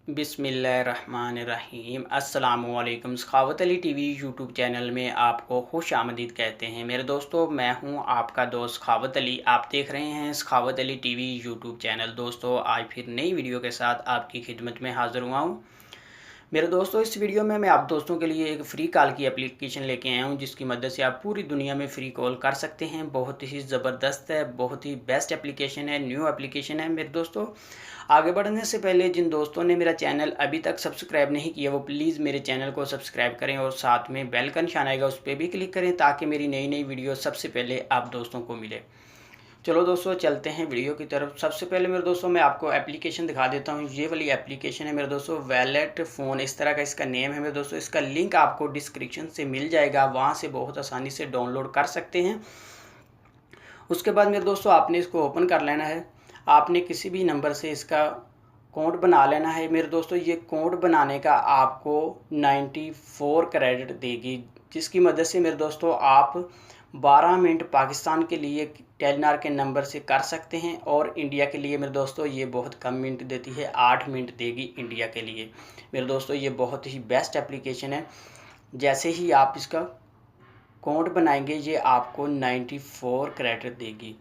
बिस्मिल्लाहिर्रहमानिर्रहीम अस्सलामुअलैकुम। सखावत Ali TV YouTube channel में आपको खुश आमदीद कहते हैं। मेरे दोस्तों, मैं हूं आपका दोस्त सखावत अली। आप देख रहे हैं सखावत अली टीवी यूट्यूब चैनल। दोस्तों, आज फिर नई वीडियो के साथ आपकी खिदमत में हाज़िर हुआ हूं। मेरे दोस्तों, इस वीडियो में मैं आप दोस्तों के लिए एक फ़्री कॉल की एप्लीकेशन लेके आया हूं, जिसकी मदद से आप पूरी दुनिया में फ़्री कॉल कर सकते हैं। बहुत ही ज़बरदस्त है, बहुत ही बेस्ट एप्लीकेशन है, न्यू एप्लीकेशन है। मेरे दोस्तों, आगे बढ़ने से पहले जिन दोस्तों ने मेरा चैनल अभी तक सब्सक्राइब नहीं किया, वो प्लीज़ मेरे चैनल को सब्सक्राइब करें और साथ में बेल का निशान आएगा, उस पर भी क्लिक करें ताकि मेरी नई नई वीडियो सबसे पहले आप दोस्तों को मिले। चलो दोस्तों, चलते हैं वीडियो की तरफ। सबसे पहले मेरे दोस्तों मैं आपको एप्लीकेशन दिखा देता हूँ। ये वाली एप्लीकेशन है मेरे दोस्तों, वैलेट फ़ोन, इस तरह का इसका नेम है मेरे दोस्तों। इसका लिंक आपको डिस्क्रिप्शन से मिल जाएगा, वहाँ से बहुत आसानी से डाउनलोड कर सकते हैं। उसके बाद मेरे दोस्तों आपने इसको ओपन कर लेना है। आपने किसी भी नंबर से इसका अकाउंट बना लेना है। मेरे दोस्तों, ये अकाउंट बनाने का आपको 94 क्रेडिट देगी, जिसकी मदद से मेरे दोस्तों आप 12 मिनट पाकिस्तान के लिए टेलीनार के नंबर से कर सकते हैं। और इंडिया के लिए मेरे दोस्तों ये बहुत कम मिनट देती है, 8 मिनट देगी इंडिया के लिए। मेरे दोस्तों, ये बहुत ही बेस्ट एप्लीकेशन है। जैसे ही आप इसका अकाउंट बनाएंगे, ये आपको 94 क्रेडिट देगी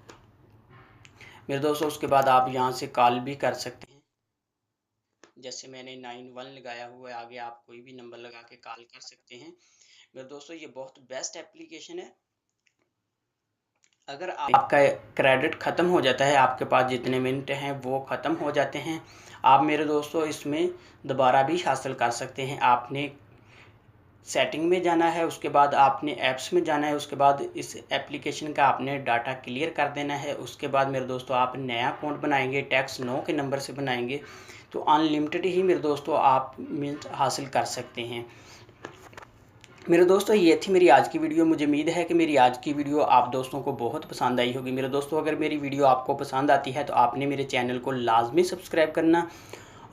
मेरे दोस्तों। उसके बाद आप यहाँ से कॉल भी कर सकते हैं। जैसे मैंने 91 लगाया हुआ है, आगे आप कोई भी नंबर लगा के कॉल कर सकते हैं। मेरे दोस्तों, ये बहुत बेस्ट एप्लीकेशन है। अगर आपका क्रेडिट ख़त्म हो जाता है, आपके पास जितने मिनट हैं वो ख़त्म हो जाते हैं, आप मेरे दोस्तों इसमें दोबारा भी हासिल कर सकते हैं। आपने सेटिंग में जाना है, उसके बाद आपने ऐप्स में जाना है, उसके बाद इस एप्लीकेशन का आपने डाटा क्लियर कर देना है। उसके बाद मेरे दोस्तों आप नया अकाउंट बनाएंगे, टैक्स 9 के नंबर से बनाएंगे, तो अनलिमिटेड ही मेरे दोस्तों आप मिनट हासिल कर सकते हैं। मेरे दोस्तों, ये थी मेरी आज की वीडियो। मुझे उम्मीद है कि मेरी आज की वीडियो आप दोस्तों को बहुत पसंद आई होगी। मेरे दोस्तों, अगर मेरी वीडियो आपको पसंद आती है तो आपने मेरे चैनल को लाजमी सब्सक्राइब करना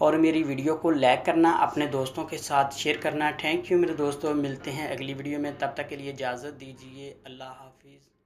और मेरी वीडियो को लाइक करना, अपने दोस्तों के साथ शेयर करना। थैंक यू मेरे दोस्तों, मिलते हैं अगली वीडियो में। तब तक के लिए इजाज़त दीजिए। अल्लाह हाफिज़।